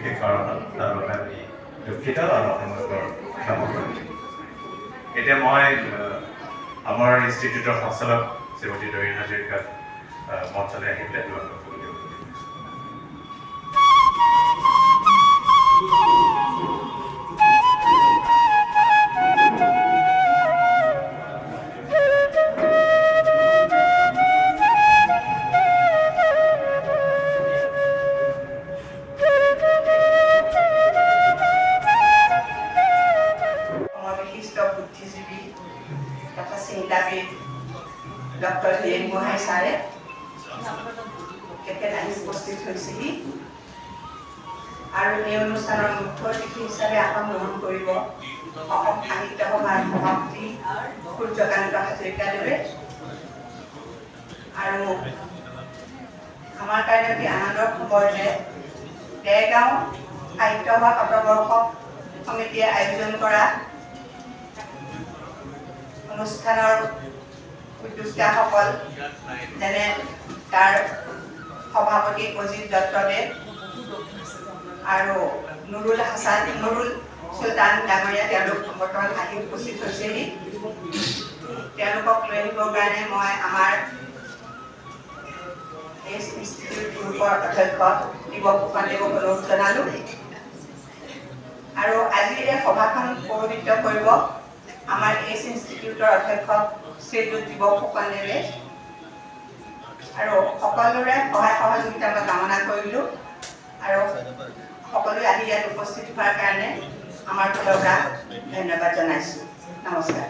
বিশেষ কাৰণত তাৰ বাবে আমি দুখিত আৰু আপোনালোকৰ ক্ষমা কৰিছোঁ। এতিয়া মই আমাৰ ইনষ্টিটিউটৰ সঞ্চালক শ্ৰীমতী ডৰিন হাজৰিকাক মঞ্চলৈ আহি পেলাই তোমালোকক বুদ্ধিজীৱী চিন্তাবিদ ডক্টৰ হীৰেণ গোহাঁই ছাৰে তেখেত আহি উপস্থিত হৈছেহি আৰু এই অনুষ্ঠানৰ মুখ্য অতিথি হিচাপে আসন গ্ৰহণ কৰিব অসম সাহিত্য সভাৰ সভাপতি সূৰ্যকান্ত হাজৰিকাদেৱে আৰু আমাৰ কাৰণে অতি আনন্দৰ খবৰ যে দেৰগাঁও সাহিত্য সভা শতবৰ্ষ সমিতিয়ে আয়োজন কৰা অনুষ্ঠানৰ উদ্যোক্তাসকল যেনে তাৰ সভাপতি অজিত দত্তদেৱ আৰু নুৰুল চুলতান ডাঙৰীয়া তেওঁলোক বৰ্তমান আহি উপস্থিত হৈছেহি তেওঁলোকক লৈ আহিবৰ কাৰণে মই আমাৰ এছ ইনষ্টিটিউট গ্ৰুপৰ অধ্যক্ষ দিৱক ফুকনদেৱক অনুৰোধ জনালোঁ আৰু আজিৰ এই সভাখন পৌৰোহিত্য কৰিব আমাৰ এছ ইনষ্টিটিউটৰ অধ্যক্ষ শ্ৰীযুত দিৱক ফুকনদেৱে আৰু সকলোৰে সহায় সহযোগিতা মই কামনা কৰিলোঁ আৰু সকলোৱে আহি ইয়াত উপস্থিত হোৱাৰ কাৰণে আমাৰ ফালৰ পৰা ধন্যবাদ জনাইছোঁ নমস্কাৰ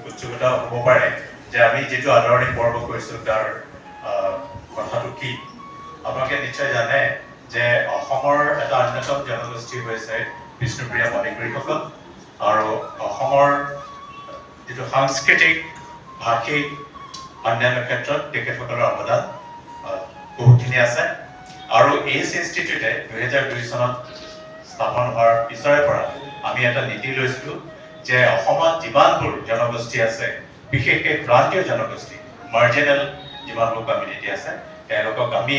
উৎসুকতা হ'ব পাৰে যে আমি যিটো আদৰণি পৰ্ব কৰিছোঁ তাৰ কথাটো কি আপোনালোকে নিশ্চয় জানে যে অসমৰ এটা অন্যতম জনগোষ্ঠী হৈছে বিষ্ণুপ্ৰিয়া মণিপুৰীসকল আৰু অসমৰ যিটো সাংস্কৃতিক ভাষিক অন্যান্য ক্ষেত্ৰত তেখেতসকলৰ অৱদান বহুতখিনি আছে আৰু এইচ ইনষ্টিটিউটে 2002 চনত স্থাপন হোৱাৰ পিছৰে পৰা আমি এটা নীতি লৈছিলোঁ যে অসমত যিমানবোৰ জনগোষ্ঠী আছে বিশেষকৈ প্ৰান্তীয় জনগোষ্ঠী মাৰ্জিনেল যিমানবোৰ কমিউনিটি আছে তেওঁলোকক আমি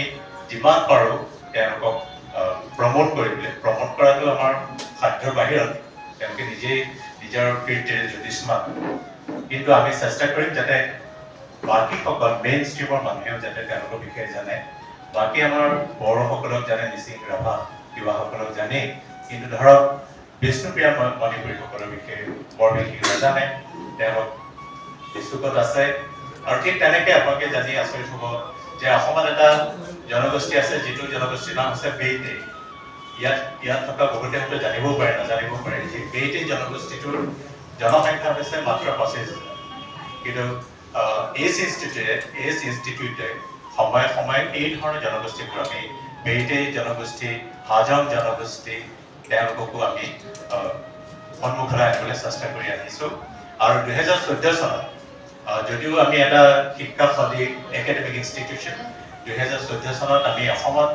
যিমান পাৰোঁ তেওঁলোকক প্ৰমোট কৰিবলৈ প্ৰমোট কৰাটো আমাৰ সাধ্যৰ বাহিৰত তেওঁলোকে নিজেই নিজৰ কীৰ্তিৰে জ্যোতিষ্মান কিন্তু আমি চেষ্টা কৰিম যাতে বাকীসকল মেইন ষ্ট্ৰীমৰ মানুহেও যাতে তেওঁলোকৰ বিষয়ে জানে বাকী আমাৰ বড়োসকলক জানে মিচিং ৰাভা তিৱাসকলক জানেই কিন্তু ধৰক বিষ্ণুপ্ৰিয়া মণিপুৰীসকলৰ বিষয়ে বৰ বিশেষ নাজানে তেওঁলোক ইচ্ছুকত আছে আৰু ঠিক তেনেকৈ আপোনালোকে জানি আচৰিত হ'ব যে অসমত এটা জনগোষ্ঠী আছে যিটো জনগোষ্ঠীৰ নাম হৈছে বেইটে ইয়াত থকা বহুতে হয়তো জানিবও পাৰে নাজানিবও পাৰে যে বেইটে জনগোষ্ঠীটোৰ জনসংখ্যা হৈছে মাত্ৰ 25,000 কিন্তু এইচ ইনষ্টিটিউটে সময়ে সময়ে এই ধৰণৰ জনগোষ্ঠীবোৰ আমি বেইটে জনগোষ্ঠী হাজং জনগোষ্ঠী তেওঁলোককো আমি সন্মুখলৈ আনিবলৈ চেষ্টা কৰি আহিছোঁ আৰু 2014 চনত যদিও আমি এটা শিক্ষাসদী একাডেমিক ইনষ্টিটিউশ্যন 2014 চনত আমি অসমত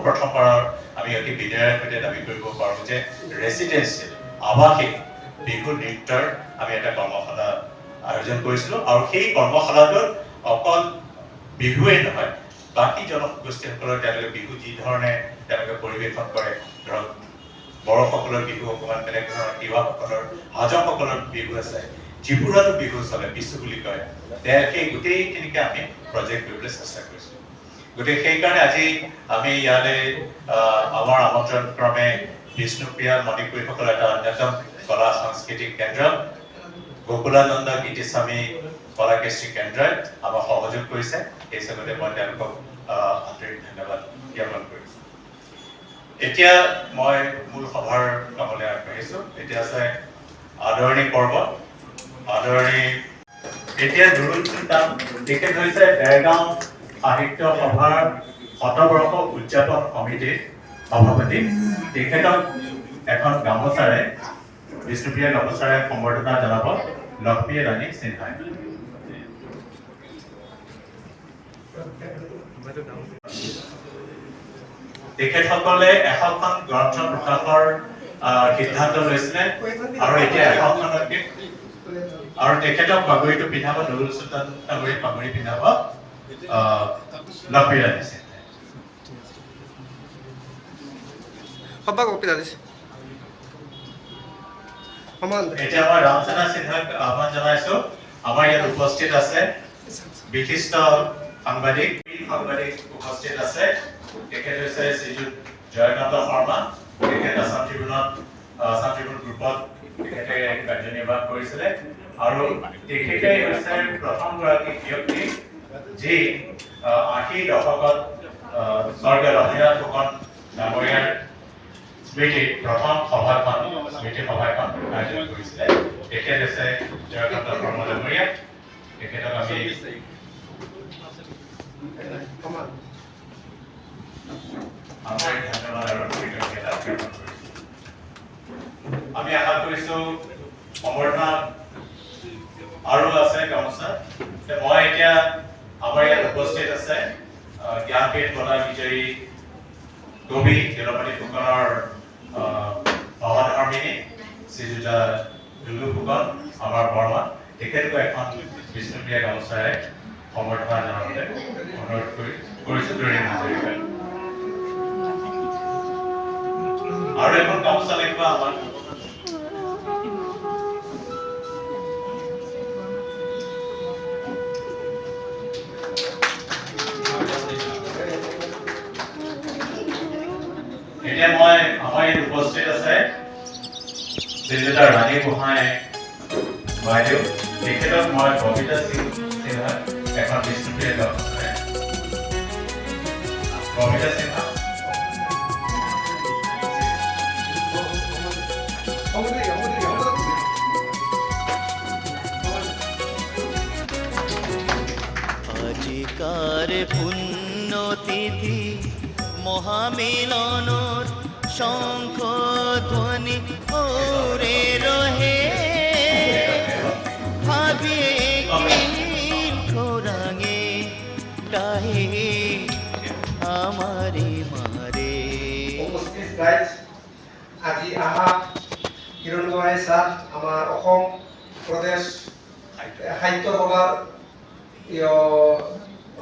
প্ৰথমবাৰৰ আমি অতি বিনয়েৰে সৈতে দাবী কৰিব পাৰোঁ যে ৰেচিডেঞ্চিয়েল আৱাসিক বিহু নৃত্যৰ আমি এটা কৰ্মশালা আয়োজন কৰিছিলোঁ আৰু সেই কৰ্মশালাটোত অকল বিহুৱেই নহয় বাকী জনগোষ্ঠীসকলৰ তেওঁলোকে বিহু যি ধৰণে তেওঁলোকে পৰিৱেশন কৰে ধৰক বড়োসকলৰ বিহু অকণমান বেলেগ ধৰণৰ তিৱাসকলৰ হাজংসকলৰ বিহু আছে ত্ৰিপুৰাতো বিহু চলে বিচু বুলি কয় সেই গোটেইখিনিকে আমি প্ৰজেক্ট কৰিবলৈ চেষ্টা কৰিছোঁ গতিকে সেইকাৰণে আজি আমি ইয়ালৈ আমাৰ আমন্ত্ৰণ ক্ৰমে বিষ্ণুপ্ৰিয়া মণিপুৰীসকলৰ এটা অন্যতম কলা সাংস্কৃতিক কেন্দ্ৰ গোকুলানন্দ গীতিস্বামী কলাকৃষ্টি কেন্দ্ৰই আমাক সহযোগ কৰিছে এই হিচাপতে মই তেওঁলোকক আন্তৰিক ধন্যবাদ জ্ঞাপন কৰিছোঁ এতিয়া মই মূল সভাৰ কামলৈ আগবাঢ়িছোঁ এতিয়া আছে আদৰণি পৰ্ব আদৰণি এতিয়া দুৰুল চুলতান তেখেত হৈছে দেৰগাঁও সাহিত্য সভাৰ শতবৰ্ষ উদযাপন সমিতিৰ সভাপতি তেখেতক এখন গামোচাৰে বিষ্ণুপ্ৰিয়া গামোচাৰে সম্বৰ্ধনা জনাব লক্ষ্মী ৰাণী সিনহাই তেখেতসকলে এশখন গ্ৰন্থ প্ৰকাশৰ সিদ্ধান্ত লৈছিলে আৰু এতিয়া এশখনতকে আৰু তেখেতক পাগুৰিটো পিন্ধাব নুৰুল চুলতান ডাঙৰীক পাগুৰি পিন্ধাব লক্ষ্মী ৰাণী সিনহাই এতিয়া মই ৰামচেনা সিনহাক আহ্বান জনাইছো আমাৰ ইয়াত উপস্থিত আছে বিশিষ্ট সাংবাদিক উপস্থিত আছে তেখেত হৈছে শ্ৰীযুত জয়কান্ত শৰ্মা তেখেত আসাম ট্ৰিবিউন গ্ৰুপত তেখেতে কাৰ্যনিৰ্বাহ কৰিছিলে আৰু তেখেতে হৈছে প্ৰথমগৰাকী ব্যক্তি যি ৮০ দশকত স্বৰ্গীয় লক্ষ্মীনাথ ফুকন ডাঙৰীয়াৰ স্মৃতি প্ৰথম স্মৃতি সভাখন আয়োজন কৰিছিলে তেখেত হৈছে জয়কান্ত শৰ্মা ডাঙৰীয়া তেখেতক আমি ধন্যবাদ আৰু কৃতজ্ঞতা জ্ঞাপন কৰিছোঁ আমি আশা কৰিছো সম্বৰ্ধনা আৰু আছে গামোচা মই এতিয়া আমাৰ ইয়াত উপস্থিত আছে জ্ঞানপীঠ বঁটা বিজয়ী কবি জলপতি ফুকনৰ সহধৰ্মিনী শ্ৰীযুতা দুলু ফুকন আমাৰ বৰ্মা তেখেতকো এখন বিষ্ণুপ্ৰিয়া গামোচাৰে সম্বৰ্ধনা জনাবলৈ অনুৰোধ কৰিছোঁ দুৰিণ হাজৰিকাই আৰু এখন গামোচা লাগিব আমাৰ এতিয়া মই আমাৰ ইয়াত উপস্থিত আছে শ্ৰীযুতা ৰাণী গোহাঁই বাইদেউ তেখেতক মই ববিতা সিনহা এখন বিষ্ণুপ্ৰিয়া গামোচাৰে ববিতা সিনহা আজিকাৰ পুণ্যতিথি মহামিলনৰ শঙ্খ ধ্বনি ওরে রহে ভাবে খোরাঙে ডাহে আমারে মারে আজি আহা কিরণ গোহাঁই স্যার আমার অসম প্রদেশ সাহিত্য সভার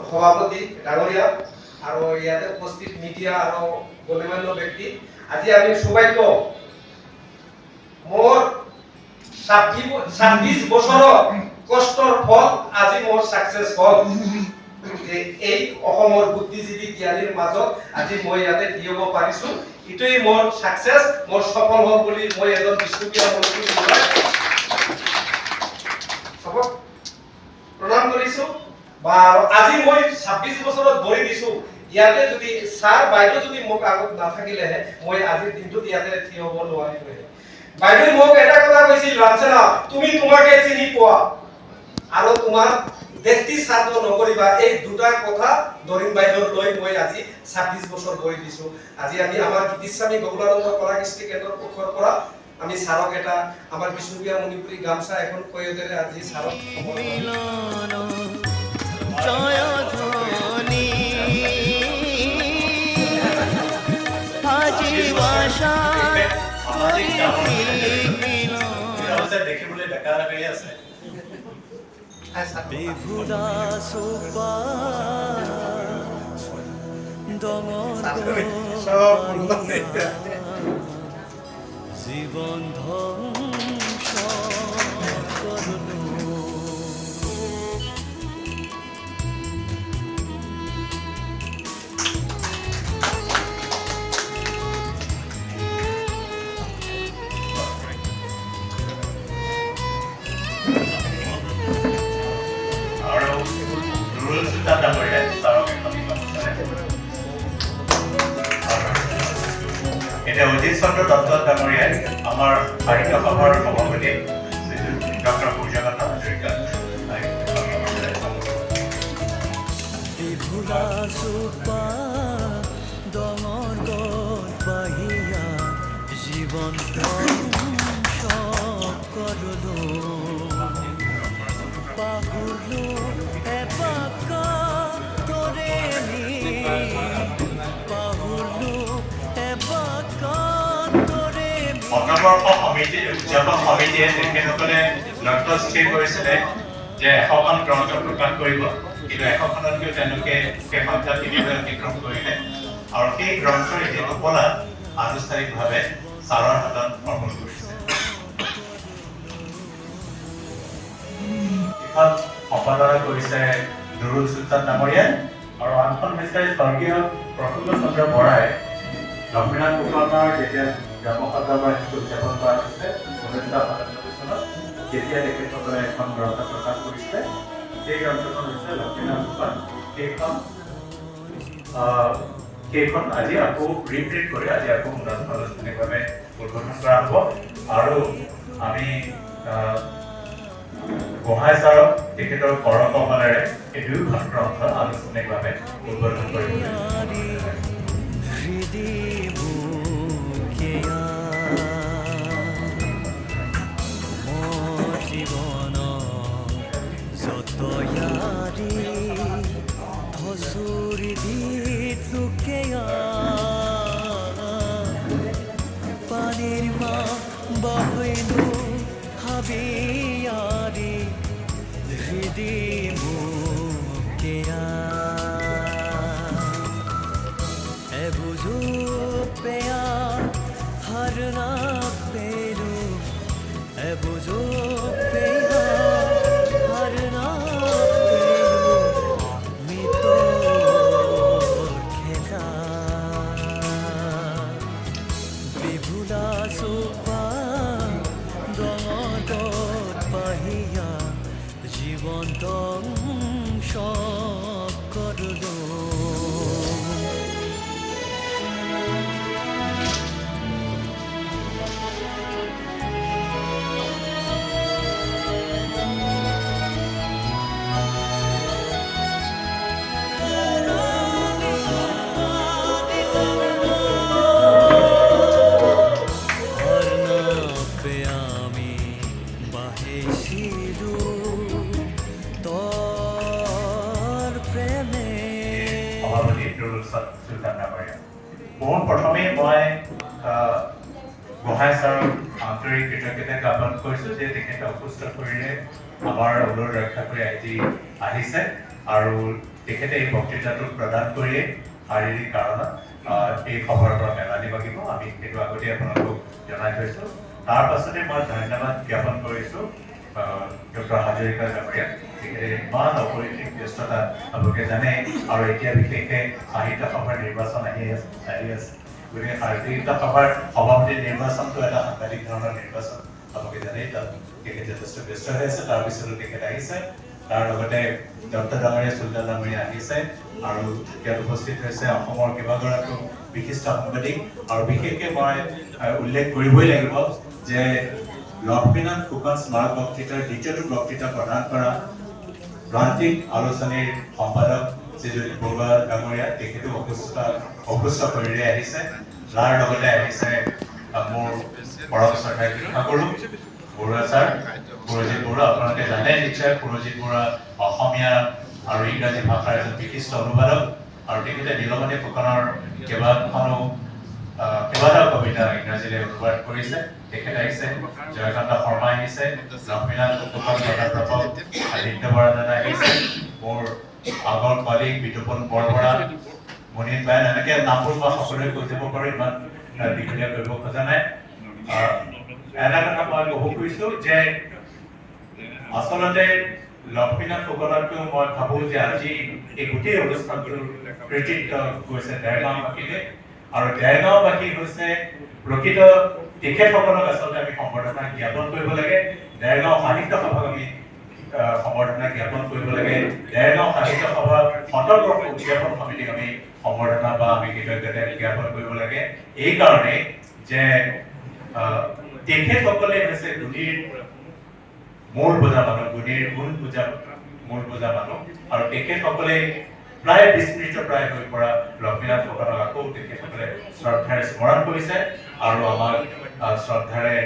সভাপতি ডাঙৰীয়া আৰু ইয়াতে উপস্থিত মিডিয়া আৰু গণ্যমান্য ব্যক্তি আজি আমি সৌভাগ্য মোৰ 26 বছৰৰ কষ্টৰ ফল আজি মোৰ সাকসেস হ'ল এই অসমৰ বুদ্ধিজীৱী জ্ঞানীৰ মাজত আজি মই ইয়াতে দিয়ব পাৰিছো ইটোই মোৰ সাকসেস মোৰ সফল হ'ল বুলি মই এজন বিষ্ণুপ্ৰিয়া মন্ত্ৰী সবক প্ৰণাম কৰিছো বা আজি মই 26 বছৰত ভৰি দিছো ইয়াতে যদি স্যাৰ বাইদেউ যদি মোক আগত নাথাকিলেহে মই আজিৰ দিনটোত ইয়াতে থিয় হ'ব নোৱাৰিলোহে বাইদেউ মোক এটা কথা কৈছিল ৰামচেনা তুমি তোমাকে চিনি পোৱা আৰু তোমাৰ ব্যক্তি সাধন নকৰিবা এই দুটা কথা দৰিং বাইদেউৰ লৈ মই আজি 26 বছৰ ভৰি দিছো আজি আমি আমাৰ গীতিস্বামী গৌৰানন্দ কলাকৃষ্টি কেন্দ্ৰৰ পক্ষৰ পৰা আমি স্যাৰক এটা আমাৰ বিষ্ণুপ্ৰিয়া মণিপুৰী গামছা এখন কয়তেৰে আজি স্যাৰক জয় ধ্বনি আজি ভাষা দেখিবলৈ ডেকা লাগি আছে বিভুলা সুপা জীবন ধ্বংস করলো নুৰুল চুলতান ডাঙৰীয়াই ছাৰক এখন গামোচাৰে এতিয়া অজিত চন্দ্ৰ দত্ত ডাঙৰীয়াই আমাৰ সাহিত্য সভাৰ সভাপতি ডক্টৰ সূৰ্যকান্ত হাজৰিকা বিভুলা চোপা ডঙৰ গল বাহিয়া জীৱন্ত কৰলো পাহৰলো এবাকা তৰে পাহৰলো এবাকা তৰে অন্নবৰ্ষ সমিতি উদযাপন সমিতিয়ে তেখেতসকলে লক্ষ্য স্থিৰ কৰিছিলে যে 100খন গ্ৰন্থ প্ৰকাশ কৰিব, কিন্তু 100খনতকৈ তেওঁলোকে সেই সংখ্যা কিনিবলৈ অতিক্ৰম কৰিলে আৰু সেই গ্ৰন্থৰ এতিয়া টোপোলা আনুষ্ঠানিকভাৱে ছাৰৰ হাতত অৰ্পণ কৰিছে। এখন সম্পাদনা কৰিছে নুৰুল চুলতান ডাঙৰীয়াই আৰু আনখন হৈছে স্বৰ্গীয় প্ৰফুল্ল চন্দ্ৰ বৰাই। লক্ষ্মীনাথ ফুকনৰ যেতিয়া জন্মশতবাৰ্ষিকী উদযাপন কৰা হৈছিলে 1997 চনত, যেতিয়া তেখেতসকলে এখন গ্ৰন্থ প্ৰকাশ কৰিছিলে, সেই গ্ৰন্থখন হৈছে লক্ষ্মীনাথ ফুকন। সেইখন আজি আকৌ ৰিপ্ৰিণ্ট কৰি আজি আকৌ আনুষ্ঠানিকভাৱে উদ্বোধন কৰা হ'ব আৰু আমি গোহাঁই ছাৰক তেখেতৰ কৰকমলেৰে এই দুয়োখন গ্ৰন্থ আনুষ্ঠানিকভাৱে উদ্বোধন কৰিবলৈ জীৱন যতয়াৰি ধচুৰি দি লোকেয়া পানীৰ মা বাহৈনো হাবিয়াৰি হৃদি মুকেয়া এবুজু পেয়া হরনা পেরু এবুজু পেয়া হরনা পেরু মিতো খেলা বিভুলা সোপা দঙত পাহিয়া জীবন্ত সব করলো সভাপতি নুৰুল চুলতান ডাঙৰীয়া। মোৰ প্ৰথমে মই গোহাঁই ছাৰক আন্তৰিক কৃতজ্ঞতা জ্ঞাপন কৰিছোঁ যে তেখেতে অসুস্থ শৰীৰে আমাৰ অনুৰোধ ৰক্ষা কৰি আজি আহিছে আৰু তেখেতে এই বক্তৃতাটো প্ৰদান কৰিয়ে শাৰীৰিক কাৰণত এই খবৰৰ পৰা মেলানি লাগিব, আমি সেইটো আগতেই আপোনালোকক জনাই থৈছোঁ। তাৰ পাছতে মই ধন্যবাদ জ্ঞাপন কৰিছোঁ ডক্টৰ হাজৰিকা ডাঙৰীয়াক। তেখেতে ইমান অপৰিসীম ব্যস্ততা আপোনালোকে জানে আৰু এতিয়া বিশেষকৈ সাহিত্য সভাৰ নিৰ্বাচন আহি আছে। গতিকে সাহিত্য সভাৰ সভাপতিৰ নিৰ্বাচনটো এটা সাংঘাতিক ধৰণৰ নিৰ্বাচন, আপোনালোকে জানেই। তাত তেখেত যথেষ্ট ব্যস্ত হৈ আছে। তাৰপিছতো তেখেত আহিছে, তাৰ লগতে দত্ত ডাঙৰীয়া চুলতান ডাঙৰীয়া আহিছে আৰু ইয়াত উপস্থিত হৈছে অসমৰ কেইবাগৰাকীও বিশিষ্ট সাংবাদিক। আৰু বিশেষকৈ মই উল্লেখ কৰিবই লাগিব যে লক্ষ্মীনাথ ফুকন স্মাৰক বক্তৃতাৰ দ্বিতীয়টো বক্তৃতা প্ৰদান কৰা প্ৰান্তিক আলোচনীৰ সম্পাদক শ্ৰীযুত বৰুৱা ডাঙৰীয়া, তেখেতো অসুস্থ শৰীৰে আহিছে। তাৰ লগতে আহিছে মোৰ পৰম শ্ৰদ্ধাৰ শিক্ষাগুৰু বৰুৱা ছাৰ, সুৰজিৎ বৰুৱা। আপোনালোকে জানে নিশ্চয়, সুৰজিৎ বৰুৱা অসমীয়া আৰু ইংৰাজী ভাষাৰ এজন বিশিষ্ট অনুবাদক আৰু তেখেতে নীলমণি ফুকনৰ কেইবাটাও কবিতা ইংৰাজীলৈ অনুবাদ কৰিছে। তেখেত আহিছে, জয়কান্ত শৰ্মা আহিছে, লক্ষ্মীনাথ ফুকন প্ৰভাৱ আদিত্য বৰা দাদা আহিছে, মোৰ আগৰ কলিগ বিতুপন বৰবৰা, মনিত বায়ন, এনেকৈ নামবোৰ মই সকলোৱে কৈ যাব পাৰোঁ, ইমান দীঘলীয়া কৰিব খোজা নাই। এটা কথা মই ক'ব খুজিছোঁ যে আচলতে লক্ষ্মীনাথ ফুকনতকৈ মই ভাবোঁ যে আজি এই গোটেই অনুষ্ঠানটোৰ কৃতিত্ব গৈছে দেৰগাঁওবাসীলৈ, আৰু দেৰগাঁওবাসী হৈছে প্ৰকৃত তেখেতসকলক আচলতে আমি সম্বৰ্ধনা জ্ঞাপন কৰিব লাগে। দেৰগাঁও সাহিত্য সভাক আমি সম্বৰ্ধনা জ্ঞাপন কৰিব লাগে। দেৰগাঁও সাহিত্য সভা ১০০ বৰ্ষ উদযাপন সমিতিক আমি সম্বৰ্ধনা বা আমি কৃতজ্ঞতা জ্ঞাপন কৰিব লাগে। এই কাৰণে যে তেখেতসকলে হৈছে গুণীৰ মূল বুজা মানুহ, গুণীৰ মূল বুজা মানুহ, আৰু তেখেতসকলে প্ৰায় বিস্মৃত প্ৰায় হৈ পৰা লক্ষ্মীনাথ ফুকনক আকৌ তেখেতসকলে শ্ৰদ্ধাৰে স্মৰণ কৰিছে আৰু আমাক শ্ৰদ্ধাৰে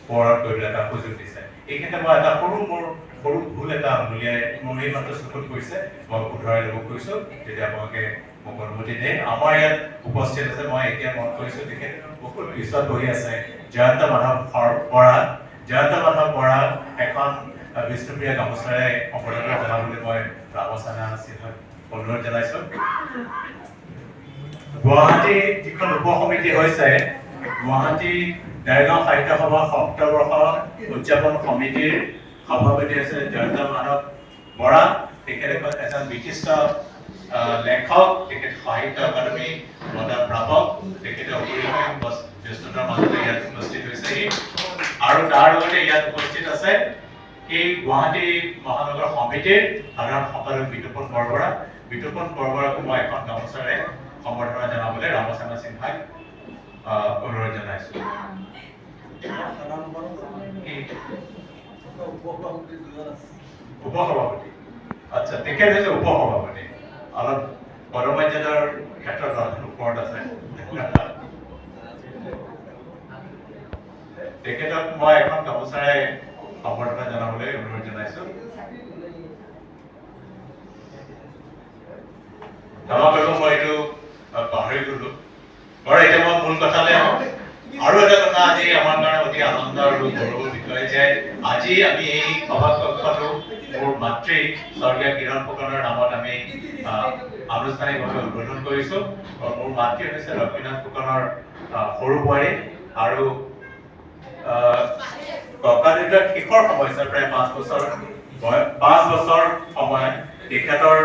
সোঁৱৰণ কৰিবলৈ এটা সুযোগ দিছে। এইক্ষেত্ৰত মই এটা সৰু ভুল এটা আঙুলিয়াই মোৰ এই মাত্ৰ চকুত পৰিছে, মই শুধৰাই ল'ব কৈছোঁ, তেতিয়া আপোনালোকে মোক অনুমতি দিয়ে। আমাৰ ইয়াত উপস্থিত আছে, মই এতিয়া মন কৰিছোঁ তেখেত বহুত পিছত বহি আছে, জয়ন্ত মাধৱ বৰা এখন বিষ্ণুপ্ৰিয়া গামোচাৰে সম্বৰ্ধনা জনাবলৈ মই ৰামচানা সিনহাক অনুৰোধ জনাইছোঁ। গুৱাহাটী যিখন উপ সমিতি হৈছে, গুৱাহাটী দেৰগাঁও সাহিত্য সভা ৭০ বৰ্ষ উদযাপন সমিতিৰ সভাপতি আছে জয়ন্ত মাধৱ বৰা। তেখেত এজন বিশিষ্ট লেখক, তেখেত সাহিত্য একাডেমী বঁটা প্ৰাপক, তেখেতে অপৰিসীম ব্যস্ততাৰ মাজতে ইয়াত উপস্থিত হৈছেহি। আৰু তাৰ লগতে ইয়াত উপস্থিত আছে এই গুৱাহাটী মহানগৰ সমিতিৰ সাধাৰণ সম্পাদক বিতুপন বৰবৰাকো মই এখন গামোচাৰে সম্বৰ্ধনা জনাবলৈ ৰামচানা সিনহাক অনুৰোধ জনাইছোঁ। উপসভাপতি, আচ্ছা, তেখেত হৈছে উপসভাপতি, অলপ পদমৰ্যাদাৰ ক্ষেত্ৰত ওপৰত আছে। তেখেতক মই এখন গামোচাৰে সম্বৰ্ধনা জনাবলৈ অনুৰোধ জনাইছোঁ। ক্ষমা কৰিব, মই এইটো পাহৰি গলো। বাৰু এতিয়া মই মূল কথালৈ আহোঁ। আৰু এটা কথা আজি আমাৰ কাৰণে অতি আনন্দ আৰু গৌৰৱৰ বিষয় যে আজি আমি এই সভাকক্ষটো মোৰ মাতৃ স্বৰ্গীয় কিৰণ ফুকনৰ নামত আমি আনুষ্ঠানিকভাৱে উদ্বোধন কৰিছোঁ। মোৰ মাতৃ হৈছে লক্ষ্মীনাথ ফুকনৰ সৰু বোৱাৰী, আৰু ককাদেউতাৰ শেষৰ সময়ছোৱাত প্ৰায় ৫ বছৰ সময় তেখেতৰ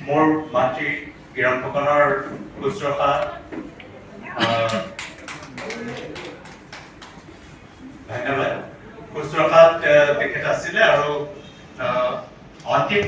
মোৰ মাতৃ কিৰণ ফুকনৰ শুশ্ৰূষা শুশ্ৰূষাত তেখেত আছিলে, আৰু অন্তিম